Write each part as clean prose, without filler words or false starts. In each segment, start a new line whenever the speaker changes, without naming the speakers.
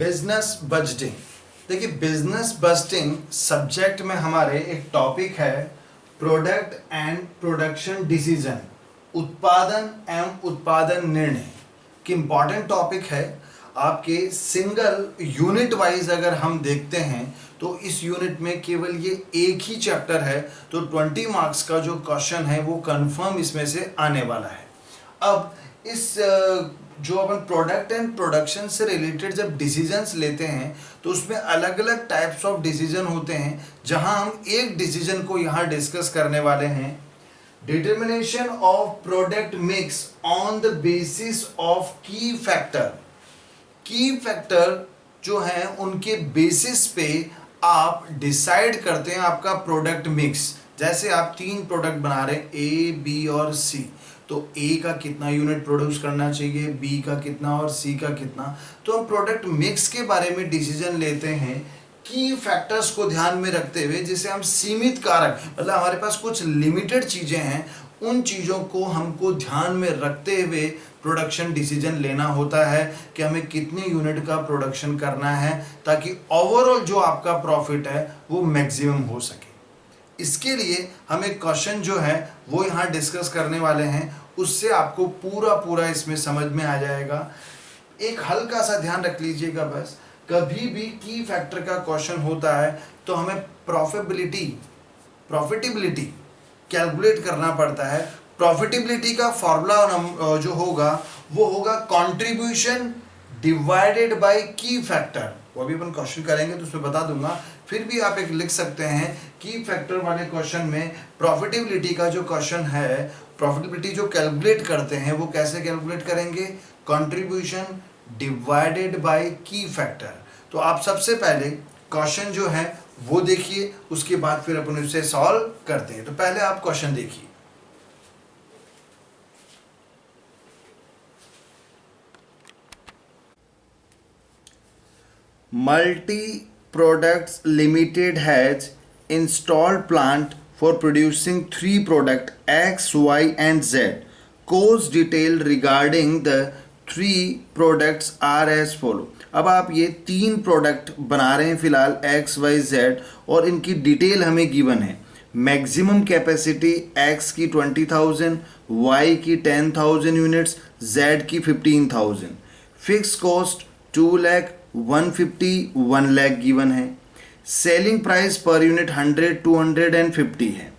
Business budgeting. देखिए, business budgeting subject में हमारे एक टॉपिक है प्रोडक्ट एंड प्रोडक्शन डिसीजन, उत्पादन एवं उत्पादन निर्णय की इंपॉर्टेंट टॉपिक है। आपके सिंगल यूनिट वाइज अगर हम देखते हैं तो इस यूनिट में केवल ये एक ही चैप्टर है, तो 20 मार्क्स का जो क्वेश्चन है वो कंफर्म इसमें से आने वाला है। अब इस जो अपन प्रोडक्ट एंड प्रोडक्शन से रिलेटेड जब डिसीजंस लेते हैं तो उसमें अलग अलग टाइप्स ऑफ डिसीजन होते हैं, जहां हम एक डिसीजन को यहाँ डिस्कस करने वाले हैं। Determination of product mix on the basis of की फैक्टर। की फैक्टर जो है उनके बेसिस पे आप डिसाइड करते हैं आपका प्रोडक्ट मिक्स। जैसे आप 3 प्रोडक्ट बना रहे हैं, ए बी और सी, तो ए का कितना यूनिट प्रोड्यूस करना चाहिए, बी का कितना और सी का कितना। तो हम प्रोडक्ट मिक्स के बारे में डिसीजन लेते हैं की फैक्टर्स को ध्यान में रखते हुए, जिसे हम सीमित कारक, मतलब हमारे पास कुछ लिमिटेड चीज़ें हैं, उन चीज़ों को हमको ध्यान में रखते हुए प्रोडक्शन डिसीजन लेना होता है कि हमें कितने यूनिट का प्रोडक्शन करना है ताकि ओवरऑल जो आपका प्रॉफिट है वो मैक्सिमम हो सके। इसके लिए हम एक क्वेश्चन जो है वो यहाँ डिस्कस करने वाले हैं, उससे आपको पूरा इसमें समझ में आ जाएगा। एक हल्का सा ध्यान रख लीजिएगा, बस कभी भी की फैक्टर का क्वेश्चन होता है तो हमें प्रॉफिटेबिलिटी कैलकुलेट करना पड़ता है। प्रॉफिटेबिलिटी का फॉर्मूला जो होगा वो होगा कंट्रीब्यूशन डिवाइडेड बाय की फैक्टर। वो भी अपन क्वेश्चन करेंगे तो उसमें बता दूंगा, फिर भी आप एक लिख सकते हैं की फैक्टर वाले क्वेश्चन में प्रॉफिटेबिलिटी का जो क्वेश्चन है, प्रॉफिटेबिलिटी जो कैलकुलेट करते हैं वो कैसे कैलकुलेट करेंगे, कंट्रीब्यूशन डिवाइडेड बाय की फैक्टर। तो आप सबसे पहले क्वेश्चन जो है वो देखिए, उसके बाद फिर अपन उसे सॉल्व करते हैं। तो पहले आप क्वेश्चन देखिए। Multi products limited has installed plant for producing 3 products X, Y and Z. Course detail regarding the 3 products are as follow. अब आप ये 3 प्रोडक्ट बना रहे हैं फिलहाल X, Y, Z, और इनकी डिटेल हमें गिवन है। मैक्सिमम कैपेसिटी X की 20,000, Y की 10,000 यूनिट्स, Z की 15,000। Fix cost 2 lakh, 150, 1 lakh given है। सेलिंग प्राइस पर यूनिट 100, 200 एंड 50 है।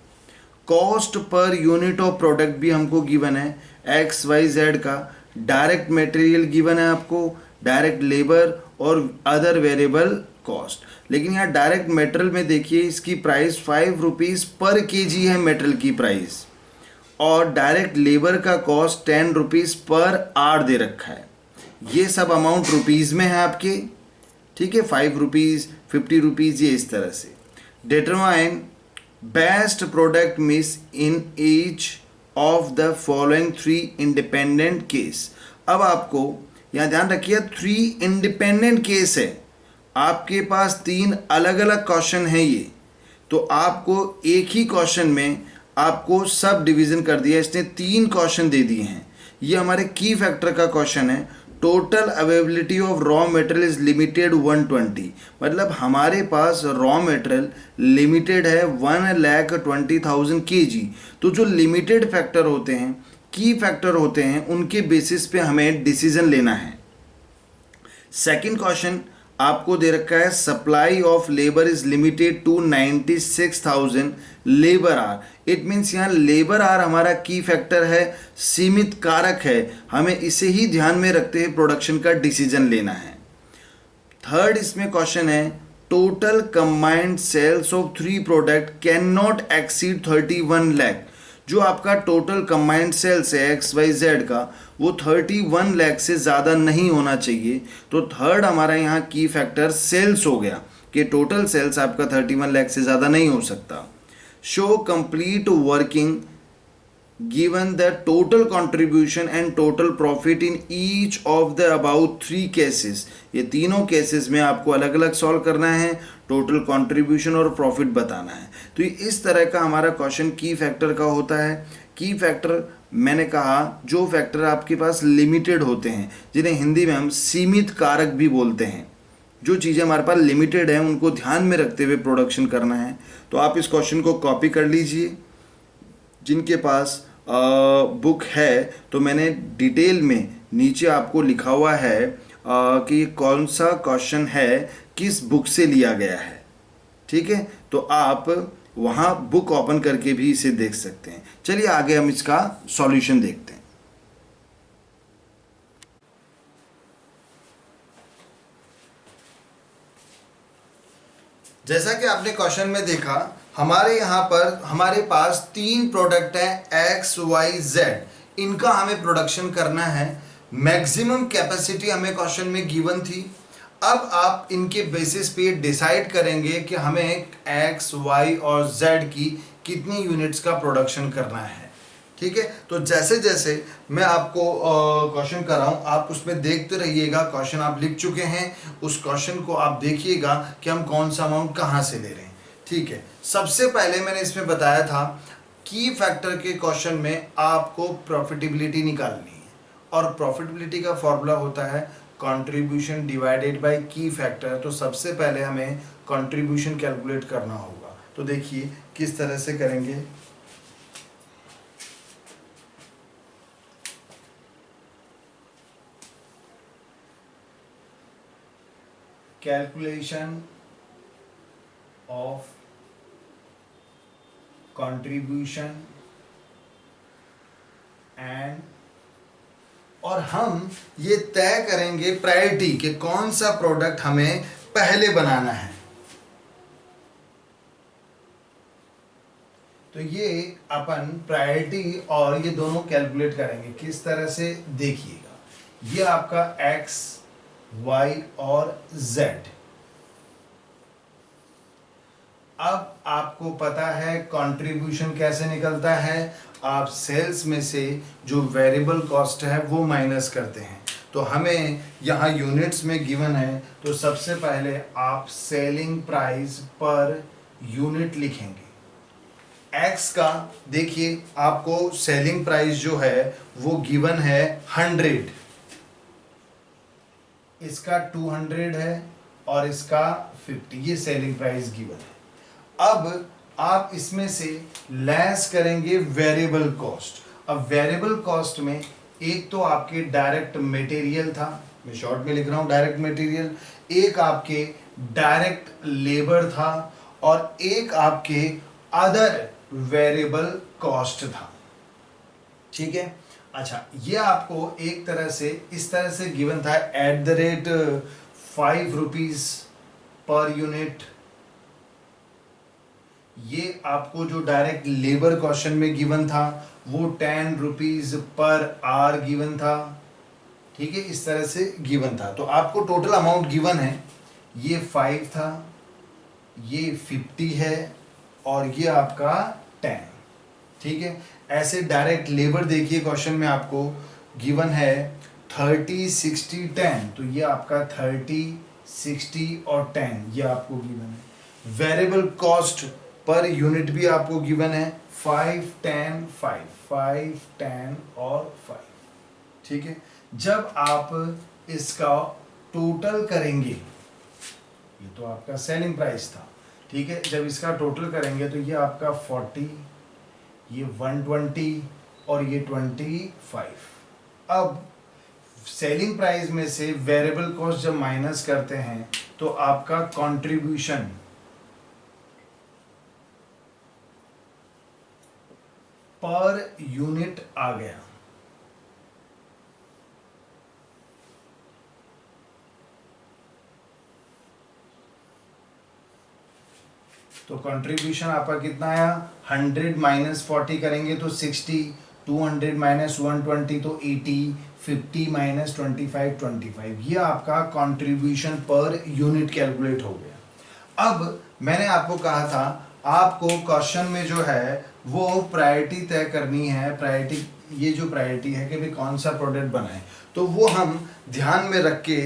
Cost per unit of product भी हमको गिवन है एक्स वाई जेड का। डायरेक्ट मटेरियल गिवन है आपको, डायरेक्ट लेबर और अदर वेरिएबल कॉस्ट। लेकिन यहाँ डायरेक्ट मटेरियल में देखिए इसकी प्राइस 5 रुपीज़ पर केजी है मटेरियल की प्राइस, और डायरेक्ट लेबर का कॉस्ट 10 रुपीज़ पर आवर दे रखा है। ये सब अमाउंट रुपीज़ में है आपके, ठीक है, 5 रुपीज़, 50 रुपीज़, ये इस तरह से। Determine best product mix in each of the following 3 independent case. अब आपको यहाँ ध्यान रखिए 3 इंडिपेंडेंट केस है, आपके पास 3 अलग अलग क्वेश्चन है ये, तो आपको एक ही क्वेश्चन में आपको सब डिवीज़न कर दिया, इसने 3 क्वेश्चन दे दिए हैं। ये हमारे की फैक्टर का क्वेश्चन है। Total availability of raw material is limited 120, मतलब हमारे पास रॉ मटेरियल लिमिटेड है 1,20,000 kg। तो जो लिमिटेड फैक्टर होते हैं, की फैक्टर होते हैं, उनके बेसिस पे हमें डिसीजन लेना है। सेकंड क्वेश्चन आपको दे रखा है supply of labour is limited to 96,000 labour hours. It means यहाँ लेबर आर हमारा की फैक्टर है, सीमित कारक है, हमें इसे ही ध्यान में रखते हुए प्रोडक्शन का डिसीजन लेना है। थर्ड इसमें क्वेश्चन है total combined sales of 3 product can not exceed 31 lakh. जो आपका टोटल कंबाइंड सेल्स है एक्स वाई जेड का, वो 31 लाख से ज़्यादा नहीं होना चाहिए। तो थर्ड हमारा यहाँ की फैक्टर सेल्स हो गया कि टोटल सेल्स आपका 31 लाख से ज़्यादा नहीं हो सकता। Show complete working given the total contribution and total profit in each of the about 3 cases. ये तीनों केसेस में आपको अलग अलग सॉल्व करना है, टोटल कंट्रीब्यूशन और प्रॉफिट बताना है। तो इस तरह का हमारा क्वेश्चन की फैक्टर का होता है। की फैक्टर मैंने कहा जो फैक्टर आपके पास लिमिटेड होते हैं, जिन्हें हिंदी में हम सीमित कारक भी बोलते हैं। जो चीज़ें हमारे पास लिमिटेड हैं उनको ध्यान में रखते हुए प्रोडक्शन करना है। तो आप इस क्वेश्चन को कॉपी कर लीजिए। जिनके पास बुक है तो मैंने डिटेल में नीचे आपको लिखा हुआ है कि ये कौन सा क्वेश्चन है, किस बुक से लिया गया है। ठीक है, तो आप वहाँ बुक ओपन करके भी इसे देख सकते हैं। चलिए आगे हम इसका सॉल्यूशन देखते हैं। जैसा कि आपने क्वेश्चन में देखा, हमारे यहाँ पर हमारे पास 3 प्रोडक्ट हैं एक्स वाई जेड। इनका हमें प्रोडक्शन करना है। मैक्सिमम कैपेसिटी हमें क्वेश्चन में गिवन थी। अब आप इनके बेसिस पे डिसाइड करेंगे कि हमें एक्स वाई और जेड की कितनी यूनिट्स का प्रोडक्शन करना है। ठीक है, तो जैसे जैसे मैं आपको क्वेश्चन कर रहा हूँ आप उसमें देखते रहिएगा। क्वेश्चन आप लिख चुके हैं, उस क्वेश्चन को आप देखिएगा कि हम कौन सा अमाउंट कहाँ से ले रहे हैं। ठीक है, सबसे पहले मैंने इसमें बताया था की फैक्टर के क्वेश्चन में आपको प्रॉफिटेबिलिटी निकालनी है, और प्रॉफिटेबिलिटी का फॉर्मूला होता है कंट्रीब्यूशन डिवाइडेड बाय की फैक्टर। तो सबसे पहले हमें कंट्रीब्यूशन कैलकुलेट करना होगा। तो देखिए किस तरह से करेंगे। कैलकुलेशन ऑफ कंट्रीब्यूशन एंड, और हम ये तय करेंगे प्रायोरिटी कि कौन सा प्रोडक्ट हमें पहले बनाना है। तो ये अपन प्रायोरिटी और ये दोनों कैलकुलेट करेंगे। किस तरह से देखिएगा, ये आपका एक्स वाई और जेड। अब आपको पता है कंट्रीब्यूशन कैसे निकलता है। आप सेल्स में से जो वेरिएबल कॉस्ट है वो माइनस करते हैं। तो हमें यहाँ यूनिट्स में गिवन है, तो सबसे पहले आप सेलिंग प्राइस पर यूनिट लिखेंगे। एक्स का देखिए, आपको सेलिंग प्राइस जो है वो गिवन है 100, इसका 200 है और इसका 50, ये सेलिंग प्राइस गिवन है। अब आप इसमें से लेस करेंगे वेरिएबल कॉस्ट। अब वेरिएबल कॉस्ट में एक तो आपके डायरेक्ट मटेरियल था, मैं शॉर्ट में लिख रहा हूं डायरेक्ट मटेरियल, एक आपके डायरेक्ट लेबर था और एक आपके अदर वेरिएबल कॉस्ट था। ठीक है, अच्छा, ये आपको एक तरह से इस तरह से गिवन था @5 रुपीज पर यूनिट। ये आपको जो डायरेक्ट लेबर क्वेश्चन में गिवन था वो 10 रुपीज पर आवर गिवन था। ठीक है, इस तरह से गिवन था। तो आपको टोटल अमाउंट गिवन है, ये 5 था, ये 50 है और ये आपका 10। ठीक है, ऐसे डायरेक्ट लेबर देखिए क्वेश्चन में आपको गिवन है 30 60 10, तो ये आपका 30 60 और 10 ये आपको गिवन है। वेरिएबल कॉस्ट पर यूनिट भी आपको गिवन है 5 10 5 5 10 और 5। ठीक है, जब आप इसका टोटल करेंगे, ये तो आपका सेलिंग प्राइस था। ठीक है, जब इसका टोटल करेंगे तो ये आपका 40, ये 120 और ये 25। अब सेलिंग प्राइस में से वेरिएबल कॉस्ट जब माइनस करते हैं तो आपका कंट्रीब्यूशन पर यूनिट आ गया। तो कंट्रीब्यूशन आपका कितना आया, 100 माइनस 40 करेंगे तो 60, 200 माइनस 120 तो 80, 50 माइनस 25 25। ये आपका कंट्रीब्यूशन पर यूनिट कैलकुलेट हो गया। अब मैंने आपको कहा था आपको क्वेश्चन में जो है वो प्रायोरिटी तय करनी है। प्रायोरिटी, ये जो प्रायोरिटी है कि भाई कौन सा प्रोडक्ट बनाए, तो वो हम ध्यान में रख के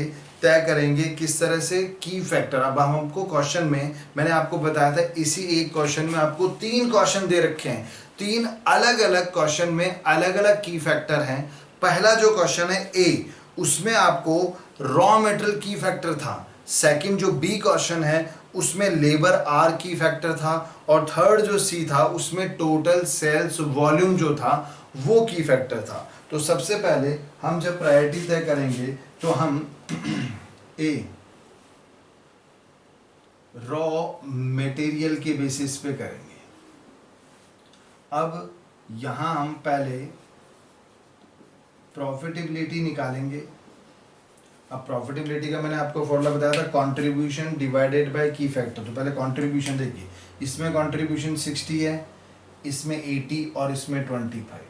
तय करेंगे। किस तरह से, की फैक्टर। अब हमको क्वेश्चन में मैंने आपको बताया था, इसी एक क्वेश्चन में आपको 3 क्वेश्चन दे रखे हैं। 3 अलग अलग क्वेश्चन में अलग अलग की फैक्टर हैं। पहला जो क्वेश्चन है ए, उसमें आपको रॉ मेटेरियल की फैक्टर था सेकंड जो बी क्वेश्चन है उसमें लेबर आर की फैक्टर था, और थर्ड जो सी था उसमें टोटल सेल्स वॉल्यूम जो था वो की फैक्टर था। तो सबसे पहले हम जब प्रायोरिटी तय करेंगे तो हम ए रॉ मटेरियल के बेसिस पे करेंगे। अब यहां हम पहले प्रॉफिटेबिलिटी निकालेंगे। अब प्रॉफिटेबिलिटी का मैंने आपको फॉर्मूला बताया था, कंट्रीब्यूशन डिवाइडेड बाय की फैक्टर। तो पहले कंट्रीब्यूशन देखिए, इसमें कंट्रीब्यूशन 60 है, इसमें 80 और इसमें 25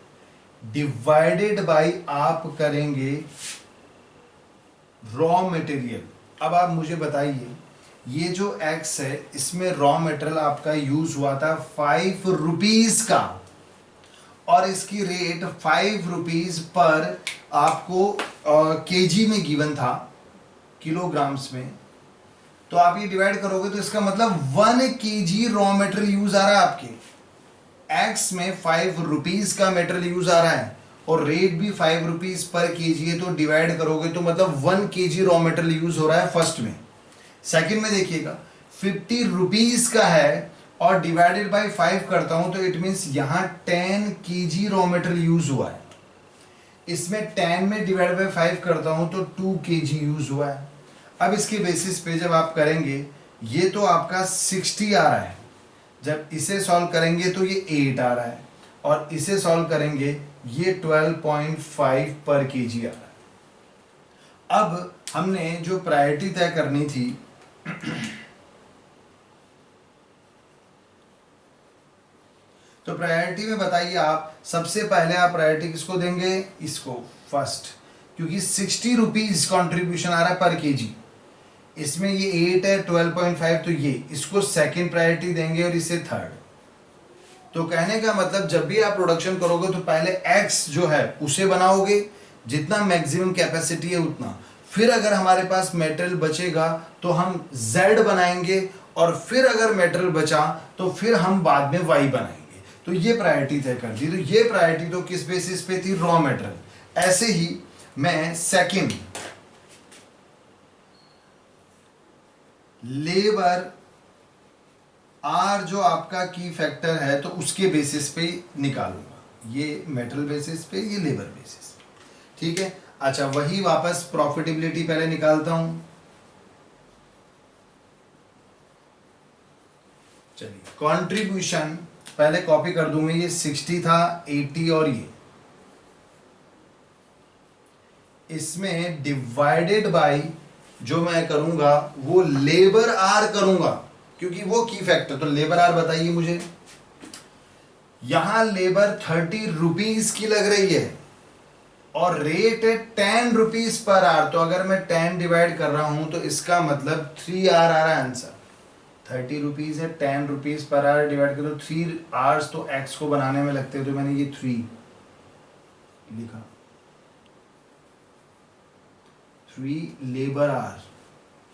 डिवाइडेड बाय आप करेंगे रॉ मटेरियल। अब आप मुझे बताइए ये जो एक्स है इसमें रॉ मटेरियल आपका यूज हुआ था 5 रुपीज का, और इसकी रेट 5 रुपीज पर आपको केजी में गिवन था, किलोग्राम्स में। तो आप ये डिवाइड करोगे तो इसका मतलब 1 केजी रॉ मटेरियल यूज आ रहा है आपके एक्स में, 5 रुपीज का मटेरियल यूज आ रहा है और रेट भी 5 रुपीज पर केजी है। तो डिवाइड करोगे तो मतलब 1 केजी रॉ मटेरियल यूज हो रहा है फर्स्ट में। सेकंड में देखिएगा 50 रुपीज का है और डिवाइडेड बाय 5 करता हूं तो इट मींस यहां 10 केजी रॉ मटेरियल यूज हुआ है। इसमें 10 में डिवाइड बाय 5 करता हूं तो 2 केजी यूज हुआ है। अब इसके बेसिस पे जब आप करेंगे ये तो आपका 60 आ रहा है, जब इसे सॉल्व करेंगे तो ये 8 आ रहा है, और इसे सॉल्व करेंगे ये 12.5 पर केजी आ रहा है। अब हमने जो प्रायोरिटी तय करनी थी तो प्रायोरिटी में बताइए आप, सबसे पहले आप प्रायोरिटी किसको देंगे, इसको फर्स्ट, क्योंकि 60 रुपीज कॉन्ट्रीब्यूशन आ रहा है पर केजी। इसमें ये 8 है, 12.5, तो ये इसको सेकंड प्रायोरिटी देंगे और इसे थर्ड। तो कहने का मतलब जब भी आप प्रोडक्शन करोगे तो पहले एक्स जो है उसे बनाओगे, जितना मैक्सिमम कैपेसिटी है उतना, फिर अगर हमारे पास मेटेरियल बचेगा तो हम जेड बनाएंगे, और फिर अगर मेटेरियल बचा तो फिर हम बाद में वाई बनाएंगे। तो ये प्रायोरिटी तय कर दी। तो ये प्रायोरिटी तो किस बेसिस पे थी, रॉ मटेरियल। ऐसे ही मैं सेकंड लेबर आर जो आपका की फैक्टर है तो उसके बेसिस पे निकालूंगा, ये मेटेरियल बेसिस पे, ये लेबर बेसिस पे, ठीक है। अच्छा, वही वापस प्रॉफिटेबिलिटी पहले निकालता हूं। चलिए, कंट्रीब्यूशन पहले कॉपी कर दूंगा, ये 60 था, 80 और ये इसमें डिवाइडेड बाय जो मैं करूंगा वो लेबर आर करूंगा, क्योंकि वो की फैक्टर। तो लेबर आर बताइए मुझे, यहां लेबर 30 रुपीज की लग रही है और रेट है 10 रुपीज पर आवर। तो अगर मैं 10 डिवाइड कर रहा हूं तो इसका मतलब 3 आवर आ रहा है आंसर। 30 रुपीज है, 10 रुपीज पर आवर डिवाइड करो 3 आवर्स, तो एक्स को बनाने में लगते हैं, तो मैंने ये 3 लिखा, 3 लेबर आवर,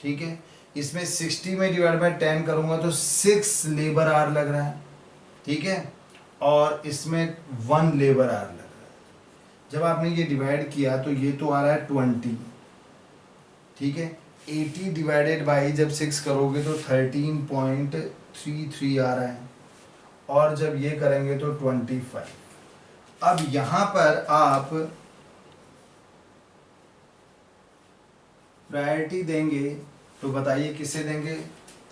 ठीक है। इसमें 60 में डिवाइड बाय 10 करूंगा तो 6 लेबर आवर लग रहा है, ठीक है, और इसमें 1 लेबर आवर लग रहा है। जब आपने ये डिवाइड किया तो ये तो आ रहा है 20, ठीक है। 80 डिवाइडेड बाई जब 6 करोगे तो 13.33 आ रहा है, और जब ये करेंगे तो 25। अब यहां पर आप प्रायोरिटी देंगे तो बताइए किसे देंगे।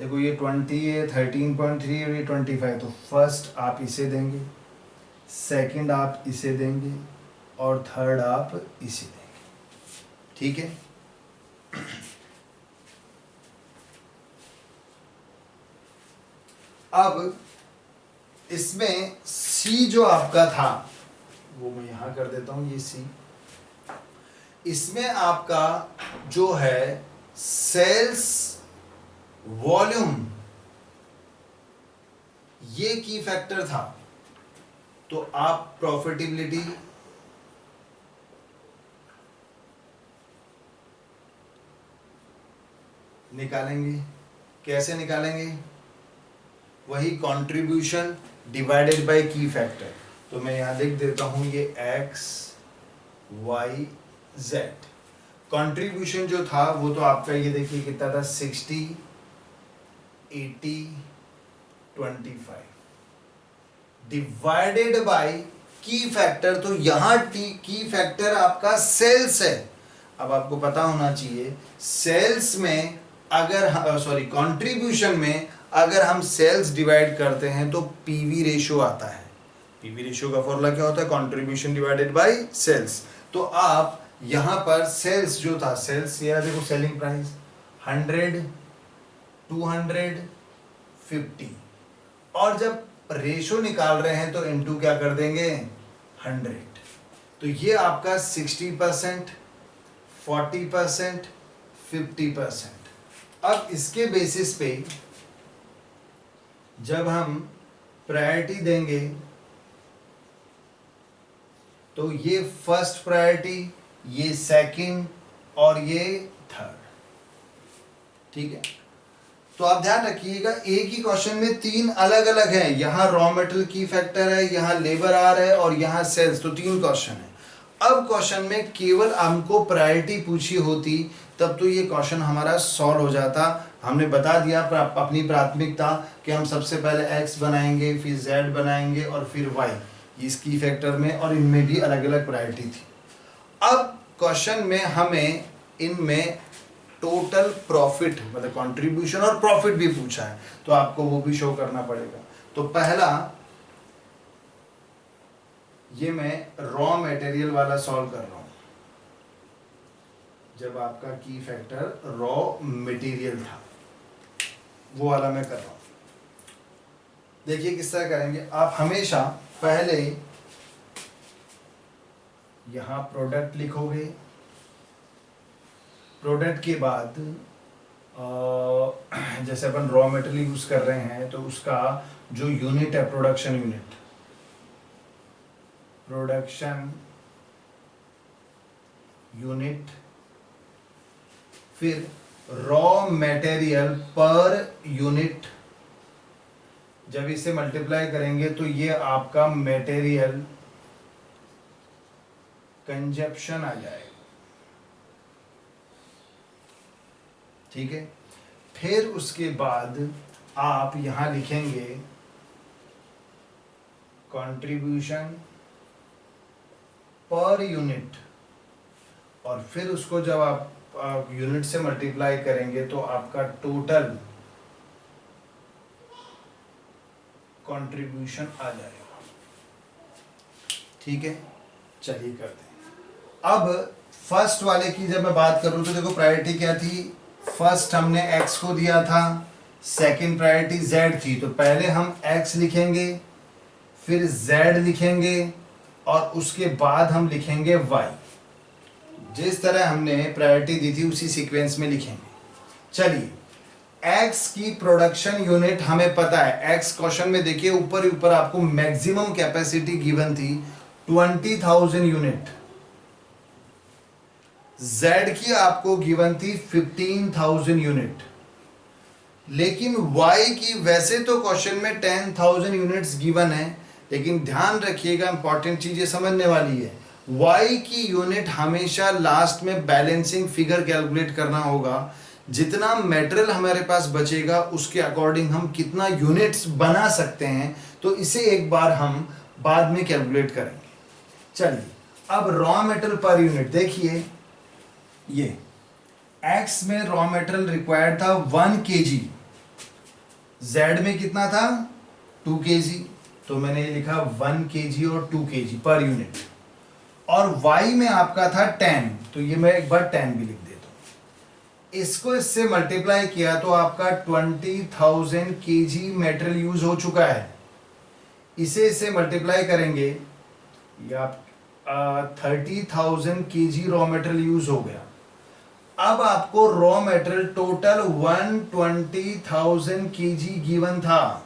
देखो ये 20 है, 13.3 और ये 25, तो फर्स्ट आप इसे देंगे, सेकंड आप इसे देंगे, और थर्ड आप इसे देंगे, ठीक है। अब इसमें सी जो आपका था वो मैं यहां कर देता हूं, ये सी। इसमें आपका जो है सेल्स वॉल्यूम, ये की फैक्टर था, तो आप प्रॉफिटेबिलिटी निकालेंगे। कैसे निकालेंगे, वही कंट्रीब्यूशन डिवाइडेड बाय की फैक्टर। तो मैं यहां लिख देता हूं ये एक्स वाई जेड। कंट्रीब्यूशन जो था वो तो आपका ये देखिए कितना था, 60, 80, 25 डिवाइडेड बाय की फैक्टर। तो यहां की फैक्टर आपका सेल्स है। अब आपको पता होना चाहिए सेल्स में अगर सॉरी कंट्रीब्यूशन में अगर हम सेल्स डिवाइड करते हैं तो पीवी रेशियो आता है। पीवी रेशियो का फॉर्मूला क्या होता है, कंट्रीब्यूशन डिवाइडेड बाय सेल्स। तो आप यहां पर सेल्स जो था, सेल्स ये देखो सेलिंग प्राइस 100, 200, 50 और जब रेशो निकाल रहे हैं तो इनटू क्या कर देंगे 100। तो ये आपका 60%, 40%, 50%। अब इसके बेसिस पे जब हम प्रायोरिटी देंगे तो ये फर्स्ट प्रायोरिटी, ये सेकंड और ये थर्ड। ठीक है, तो आप ध्यान रखिएगा एक ही क्वेश्चन में तीन अलग अलग हैं। यहां रॉ मटेरियल की फैक्टर है, यहां लेबर आर है और यहां सेल्स। तो तीन क्वेश्चन है। अब क्वेश्चन में केवल हमको प्रायोरिटी पूछी होती तब तो ये क्वेश्चन हमारा सॉल्व हो जाता। हमने बता दिया अपनी प्राथमिकता कि हम सबसे पहले एक्स बनाएंगे, फिर जेड बनाएंगे और फिर वाई, इसकी फैक्टर में, और इनमें भी अलग अलग प्रायोरिटी थी। अब क्वेश्चन में हमें इनमें टोटल प्रॉफिट मतलब कंट्रीब्यूशन और प्रॉफिट भी पूछा है, तो आपको वो भी शो करना पड़ेगा। तो पहला ये मैं रॉ मटेरियल वाला सॉल्व कर रहा हूं, जब आपका की फैक्टर रॉ मटेरियल था वो वाला मैं कर रहा हूं। देखिए किस तरह करेंगे। आप हमेशा पहले यहां प्रोडक्ट लिखोगे, प्रोडक्ट के बाद जैसे अपन रॉ मटेरियल यूज कर रहे हैं तो उसका जो यूनिट है प्रोडक्शन यूनिट, प्रोडक्शन यूनिट, फिर रॉ मटेरियल पर यूनिट। जब इसे मल्टीप्लाई करेंगे तो ये आपका मटेरियल कंजप्शन आ जाएगा। ठीक है, फिर उसके बाद आप यहां लिखेंगे कंट्रीब्यूशन पर यूनिट, और फिर उसको जब आप यूनिट से मल्टीप्लाई करेंगे तो आपका टोटल कंट्रीब्यूशन आ जाएगा। ठीक है, चलिए करते हैं। अब फर्स्ट वाले की जब मैं बात करूं तो देखो प्रायोरिटी क्या थी, फर्स्ट हमने x को दिया था, सेकंड प्रायोरिटी z थी। तो पहले हम x लिखेंगे, फिर z लिखेंगे और उसके बाद हम लिखेंगे y। जिस तरह हमने प्रायोरिटी दी थी उसी सीक्वेंस में लिखेंगे। चलिए, x की प्रोडक्शन यूनिट हमें पता है। x क्वेश्चन में देखिए ऊपर ही ऊपर आपको मैक्सिमम कैपेसिटी गिवन थी 20,000 यूनिट। Z की आपको गिवन थी 15,000 यूनिट। लेकिन Y की वैसे तो क्वेश्चन में 10,000 यूनिट्स गिवन है, लेकिन ध्यान रखिएगा इंपॉर्टेंट चीजें समझने वाली है। Y की यूनिट हमेशा लास्ट में बैलेंसिंग फिगर कैलकुलेट करना होगा। जितना मटेरियल हमारे पास बचेगा उसके अकॉर्डिंग हम कितना यूनिट्स बना सकते हैं, तो इसे एक बार हम बाद में कैलकुलेट करेंगे। चलिए, अब रॉ मटेरियल पर यूनिट देखिए, ये X में रॉ मटेरियल रिक्वायर्ड था 1 kg, Z में कितना था 2 kg। तो मैंने ये लिखा 1 kg और 2 kg पर यूनिट। और Y में आपका था 10, तो ये मैं एक बार 10 भी लिख देता हूं। इसको इससे मल्टीप्लाई किया तो आपका 20,000 kg मटेरियल यूज हो चुका है। इसे इससे मल्टीप्लाई करेंगे, ये आप 30,000 kg रॉ मटेरियल यूज हो गया। अब आपको raw material total 120,000 kg given था,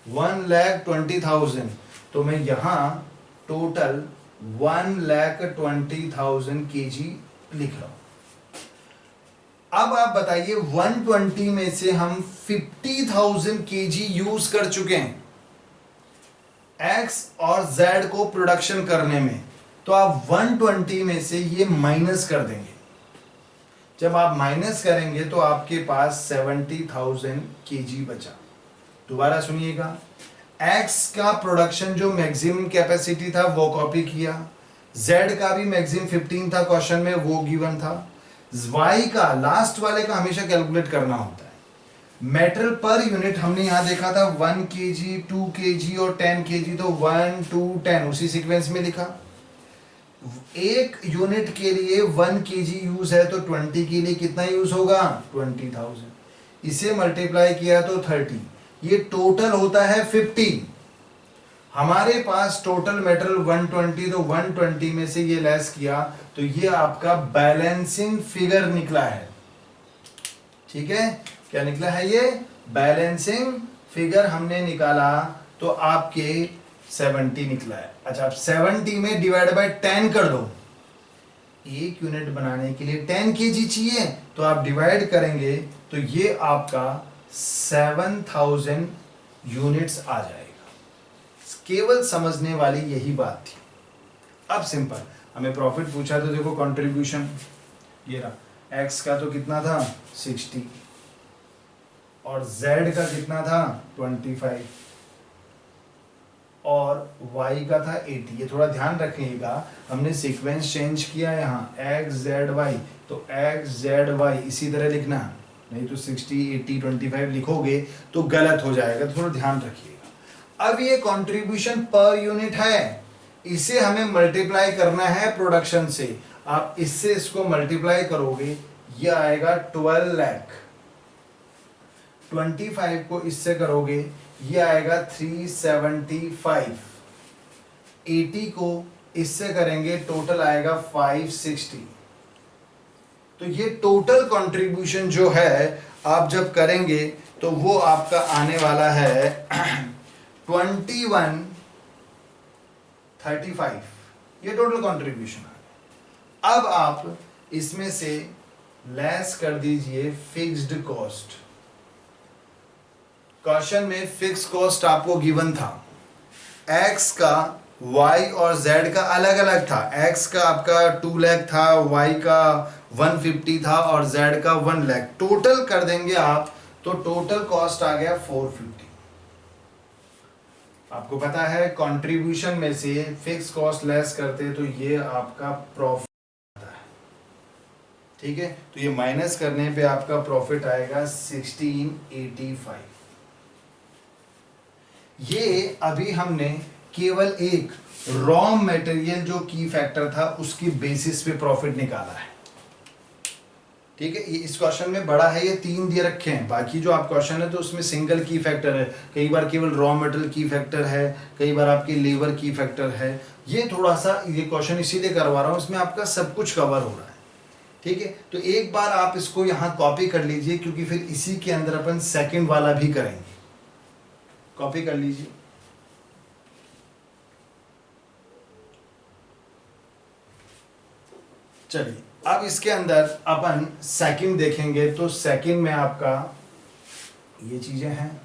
1,20,000। तो मैं यहां टोटल 1,20,000 kg लिख रहा हूं। अब आप बताइए 120 में से हम 50,000 kg यूज कर चुके हैं X और Z को प्रोडक्शन करने में, तो आप 120 में से ये माइनस कर देंगे। जब आप माइनस करेंगे तो आपके पास 70,000 kg बचा। दोबारा सुनिएगा, x का प्रोडक्शन जो मैक्सिमम कैपेसिटी था वो कॉपी किया, z का भी मैक्सिमम 15 था क्वेश्चन में, वो गिवन था, y का लास्ट वाले का हमेशा कैलकुलेट करना होता है। मेटल पर यूनिट हमने यहां देखा था 1 kg, 2 kg और 10 kg, तो 1 2 10 उसी सीक्वेंस में लिखा। एक यूनिट के लिए 1 kg यूज है तो 20 के लिए कितना यूज होगा 20,000, इसे मल्टीप्लाई किया तो 30, ये टोटल होता है 50। हमारे पास टोटल मेटल 120, तो 120 में से ये लेस किया तो ये आपका बैलेंसिंग फिगर निकला है। ठीक है, क्या निकला है, ये बैलेंसिंग फिगर हमने निकाला तो आपके 70 निकला है। अच्छा, अब 70 में डिवाइड बाय 10 कर दो, एक यूनिट बनाने के लिए 10 kg चाहिए, तो आप डिवाइड करेंगे तो ये आपका 7,000 यूनिट्स आ जाएगा। केवल समझने वाली यही बात थी। अब सिंपल, हमें प्रॉफिट पूछा तो देखो कंट्रीब्यूशन ये रहा, एक्स का तो कितना था 60 और जेड का कितना था 25 और y का था 80। ये थोड़ा ध्यान रखिएगा, हमने सीक्वेंस चेंज किया है यहाँ, x z y, तो x z y इसी तरह लिखना, नहीं तो 60 80 25 लिखोगे तो गलत हो जाएगा, तो थोड़ा ध्यान रखिएगा। अब ये कंट्रीब्यूशन पर यूनिट है, इसे हमें मल्टीप्लाई करना है प्रोडक्शन से। आप इससे इसको मल्टीप्लाई करोगे, ये आएगा 12 लाख, 25 को इससे करोगे ये आएगा 375, 80 को इससे करेंगे टोटल आएगा 560। तो ये टोटल कंट्रीब्यूशन जो है आप जब करेंगे तो वो आपका आने वाला है 2135, ये टोटल कंट्रीब्यूशन आ गया। अब आप इसमें से लेस कर दीजिए फिक्स्ड कॉस्ट। क्वेश्चन में फिक्स कॉस्ट आपको गिवन था, x का y और z का अलग अलग था, x का आपका 2 लाख था, y का 150 था और z का 1 लाख। टोटल कर देंगे आप तो टोटल कॉस्ट आ गया 450। आपको पता है कंट्रीब्यूशन में से फिक्स कॉस्ट लेस करते तो ये आपका प्रॉफिट आता है। ठीक है, तो ये माइनस करने पे आपका प्रॉफिट आएगा 1685। ये अभी हमने केवल एक रॉ मटेरियल जो की फैक्टर था उसकी बेसिस पे प्रॉफिट निकाला है। ठीक है, ये इस क्वेश्चन में बड़ा है, ये 3 दिए रखे हैं, बाकी जो आप क्वेश्चन है तो उसमें सिंगल की फैक्टर है, कई बार केवल रॉ मटेरियल की फैक्टर है, कई बार आपकी लेबर की फैक्टर है। ये थोड़ा सा ये क्वेश्चन इसीलिए करवा रहा हूं, इसमें आपका सब कुछ कवर हो रहा है। ठीक है, तो एक बार आप इसको यहां कॉपी कर लीजिए, क्योंकि फिर इसी के अंदर अपन सेकेंड वाला भी करेंगे। कॉपी कर लीजिए। चलिए, अब इसके अंदर अपन सेकंड देखेंगे, तो सेकंड में आपका ये चीजें हैं,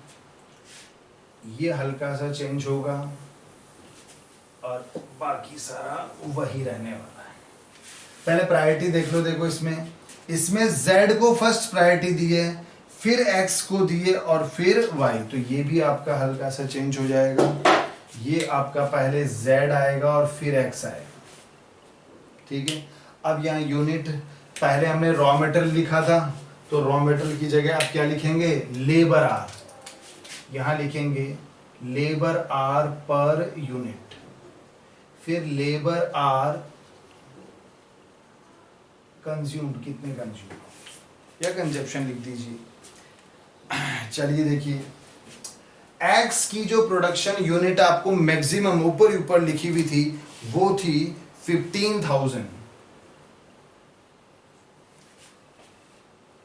ये हल्का सा चेंज होगा और बाकी सारा वही रहने वाला है। पहले प्रायोरिटी देख लो, देखो इसमें z को फर्स्ट प्रायोरिटी दी है, फिर x को दिए और फिर y, तो ये भी आपका हल्का सा चेंज हो जाएगा। ये आपका पहले z आएगा और फिर x आएगा। ठीक है, अब यहाँ यूनिट पहले हमने रॉ मेटेरियल लिखा था, तो रॉ मेटेरियल की जगह आप क्या लिखेंगे, लेबर आर। यहां लिखेंगे लेबर आर पर यूनिट, फिर लेबर आर कंज्यूम्ड, कितने कंज्यूम या कंजप्शन लिख दीजिए। चलिए देखिए, एक्स की जो प्रोडक्शन यूनिट आपको मैक्सिमम ऊपर लिखी हुई थी वो थी 15,000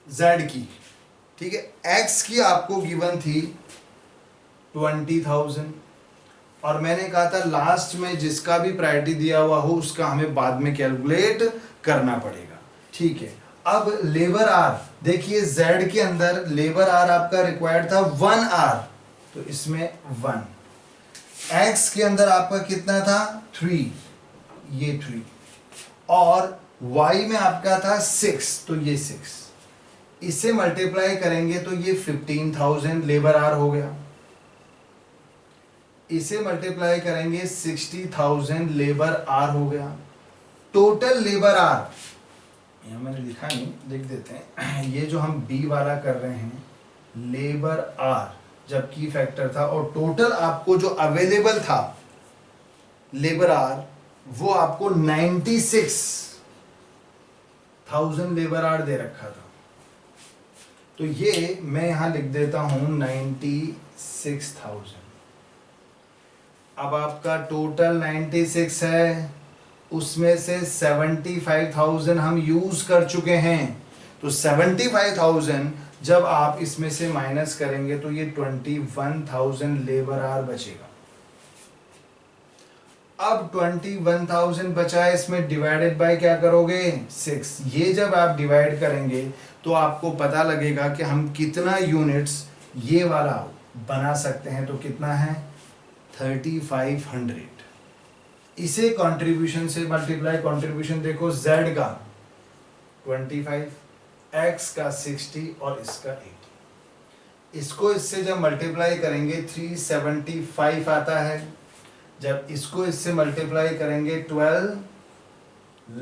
जेड की। ठीक है, एक्स की आपको गिवन थी 20,000 और मैंने कहा था लास्ट में जिसका भी प्रायोरिटी दिया हुआ हो उसका हमें बाद में कैलकुलेट करना पड़ेगा। ठीक है, अब लेबर आर देखिए, जेड के अंदर लेबर आर आपका रिक्वायर्ड था 1 आर, तो इसमें 1। एक्स के अंदर आपका कितना था 3, ये 3, और y में आपका था 6, तो ये 6, इसे मल्टीप्लाई करेंगे तो ये 15,000 लेबर आवर हो गया, इसे मल्टीप्लाई करेंगे 60,000 लेबर आवर हो गया। टोटल लेबर आवर यहां मैंने लिखा नहीं, लिख देते हैं, ये जो हम बी वाला कर रहे हैं लेबर आवर जब की फैक्टर था, और टोटल आपको जो अवेलेबल था लेबर आवर वो आपको 96,000 लेबर आवर दे रखा था। तो ये मैं यहां लिख देता हूं 96,000। अब आपका टोटल 96 है, उसमें से 75,000 हम यूज कर चुके हैं, तो 75,000 जब आप इसमें से माइनस करेंगे तो ये 21,000 लेबर आवर बचेगा। अब 21,000 बचा है, इसमें डिवाइडेड बाय क्या करोगे 6। ये जब आप डिवाइड करेंगे तो आपको पता लगेगा कि हम कितना यूनिट्स ये वाला बना सकते हैं। तो कितना है 3500। इसे कंट्रीब्यूशन से मल्टीप्लाई, कंट्रीब्यूशन देखो z का 25, x का 60 और इसका 80। इसको इससे जब मल्टीप्लाई करेंगे 375 आता है, जब इसको इससे मल्टीप्लाई करेंगे 12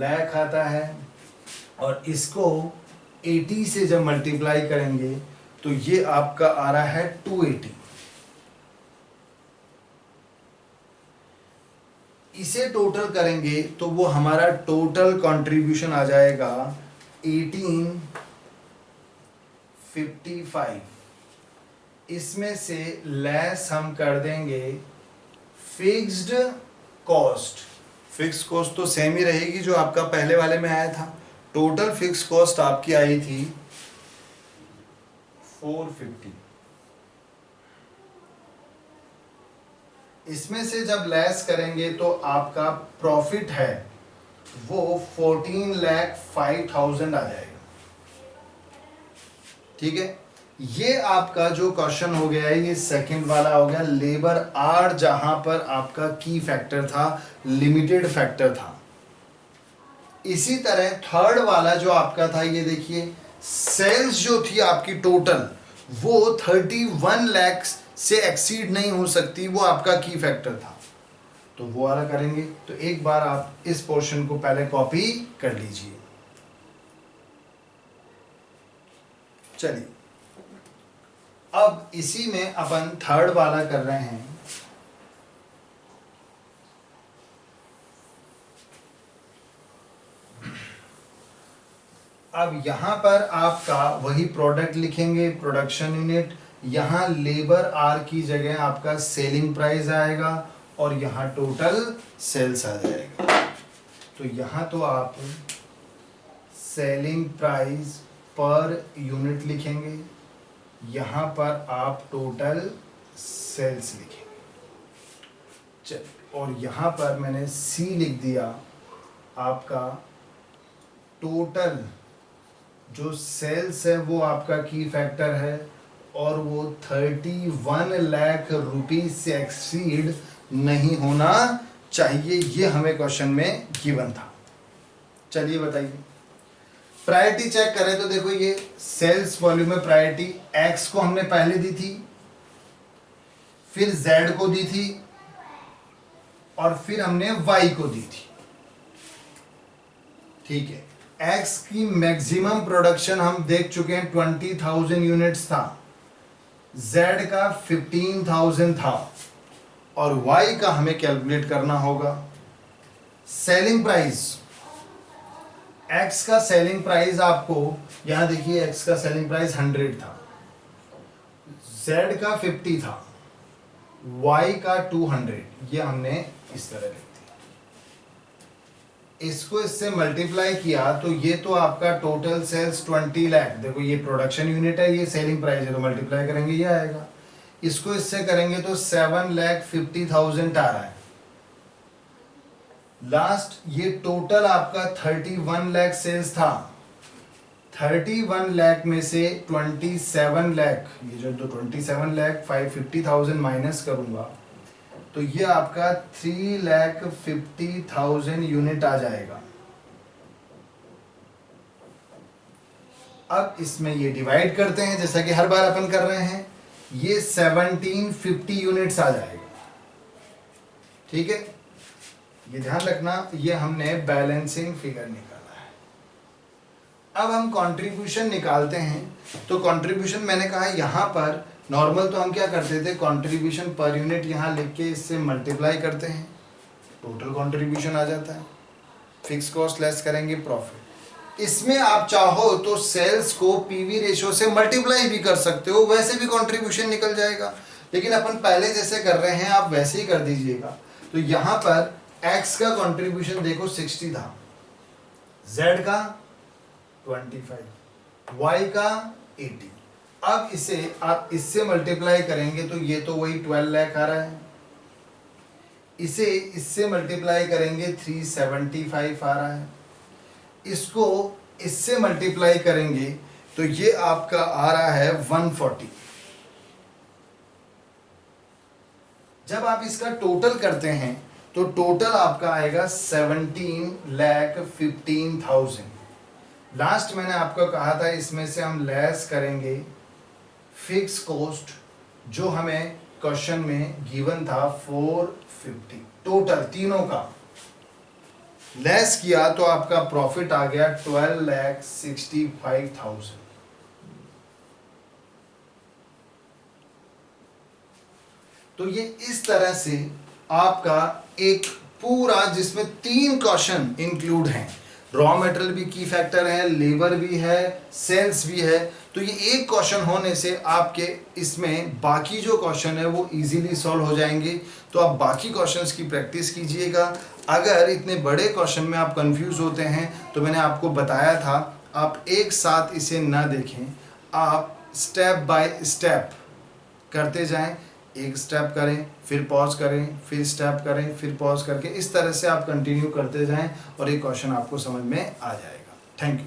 लाख आता है, और इसको 80 से जब मल्टीप्लाई करेंगे तो ये आपका आ रहा है 280। इसे टोटल करेंगे तो वो हमारा टोटल कंट्रीब्यूशन आ जाएगा 1855। इसमें से लेस हम कर देंगे फिक्स्ड कॉस्ट। फिक्स्ड कॉस्ट तो सेम ही रहेगी जो आपका पहले वाले में आया था। टोटल फिक्स कॉस्ट आपकी आई थी 450। इसमें से जब लेस करेंगे तो आपका प्रॉफिट है वो 14,05,000 आ जाएगा। ठीक है, ये आपका जो क्वेश्चन हो गया है ये सेकंड वाला हो गया, लेबर आर, जहां पर आपका की फैक्टर था लिमिटेड फैक्टर था। इसी तरह थर्ड वाला जो आपका था, ये देखिए सेल्स जो थी आपकी टोटल वो 31 लाख से एक्सीड नहीं हो सकती, वो आपका की फैक्टर था। तो वो वाला करेंगे, तो एक बार आप इस पोर्शन को पहले कॉपी कर लीजिए। चलिए अब इसी में अपन थर्ड वाला कर रहे हैं। अब यहां पर आपका वही प्रोडक्ट लिखेंगे, प्रोडक्शन यूनिट, यहां लेबर आर की जगह आपका सेलिंग प्राइस आएगा और यहां टोटल सेल्स आ जाएगा। तो यहां तो आप सेलिंग प्राइस पर यूनिट लिखेंगे, यहां पर आप टोटल सेल्स लिखेंगे। चल, और यहां पर मैंने सी लिख दिया, आपका टोटल जो सेल्स है वो आपका की फैक्टर है और वो 31 लाख रुपीज से एक्सीड नहीं होना चाहिए। ये हमें क्वेश्चन में गिवन था। चलिए बताइए, प्रायोरिटी चेक करें तो देखो ये सेल्स वॉल्यूम में प्रायोरिटी एक्स को हमने पहले दी थी, फिर जेड को दी थी और फिर हमने वाई को दी थी। ठीक है, एक्स की मैक्सिमम प्रोडक्शन हम देख चुके हैं 20,000 यूनिट्स था, जेड का 15,000 था और वाई का हमें कैलकुलेट करना होगा। सेलिंग प्राइस, एक्स का सेलिंग प्राइस आपको यहां देखिए, एक्स का सेलिंग प्राइस 100 था, जेड का 50 था, वाई का 200। ये हमने इस तरह लिख दिया। इसको इससे मल्टीप्लाई किया तो ये तो आपका टोटल सेल्स 20 लाख, देखो ये प्रोडक्शन यूनिट है, ये सेलिंग प्राइस है, तो मल्टीप्लाई करेंगे ये आएगा। इसको इससे करेंगे तो 7,50,000 आ रहा है। लास्ट ये टोटल आपका 31 लाख सेल्स था, 31 लाख में से 27 लाख, ये जो 27 लाख 550,000 माइनस करूंगा तो ये आपका 3,50,000 यूनिट आ जाएगा। अब इसमें ये डिवाइड करते हैं जैसा कि हर बार अपन कर रहे हैं, ये 1750 यूनिट्स आ जाएगा। ठीक है, ये ध्यान रखना, ये हमने बैलेंसिंग फिगर निकाला है। अब हम कंट्रीब्यूशन निकालते हैं। तो कंट्रीब्यूशन मैंने कहा यहां पर नॉर्मल तो हम क्या करते थे, कंट्रीब्यूशन पर यूनिट यहां लिख के इससे मल्टीप्लाई करते हैं, टोटल कंट्रीब्यूशन आ जाता है, फिक्स कॉस्ट लेस करेंगे प्रॉफिट। इसमें आप चाहो तो सेल्स को पीवी रेशियो से मल्टीप्लाई भी कर सकते हो, वैसे भी कंट्रीब्यूशन निकल जाएगा, लेकिन अपन पहले जैसे कर रहे हैं आप वैसे ही कर दीजिएगा। तो यहां पर x का कंट्रीब्यूशन देखो 60 था, z का 25, y का 80। अब इसे आप इससे मल्टीप्लाई करेंगे तो ये तो वही 12 लाख आ रहा है, इसे इससे मल्टीप्लाई करेंगे 375 आ रहा है, इसको इससे मल्टीप्लाई करेंगे तो ये आपका आ रहा है 140। जब आप इसका टोटल करते हैं तो टोटल आपका आएगा 17,15,000। लास्ट मैंने आपको कहा था इसमें से हम लेस करेंगे फिक्स कॉस्ट जो हमें क्वेश्चन में गिवन था 450, टोटल तीनों का लेस किया तो आपका प्रॉफिट आ गया 12,65,000। तो ये इस तरह से आपका एक पूरा, जिसमें 3 क्वेश्चन इंक्लूड हैं, रॉ मटेरियल भी की फैक्टर है, लेबर भी है, सेल्स भी है। तो ये एक क्वेश्चन होने से आपके इसमें बाकी जो क्वेश्चन है वो इजीली सॉल्व हो जाएंगे। तो आप बाकी क्वेश्चंस की प्रैक्टिस कीजिएगा। अगर इतने बड़े क्वेश्चन में आप कंफ्यूज होते हैं तो मैंने आपको बताया था आप एक साथ इसे ना देखें, आप स्टेप बाय स्टेप करते जाएं। एक स्टेप करें, फिर पॉज करें, फिर स्टेप करें, फिर पॉज करके इस तरह से आप कंटिन्यू करते जाएं और एक क्वेश्चन आपको समझ में आ जाएगा। Thank you.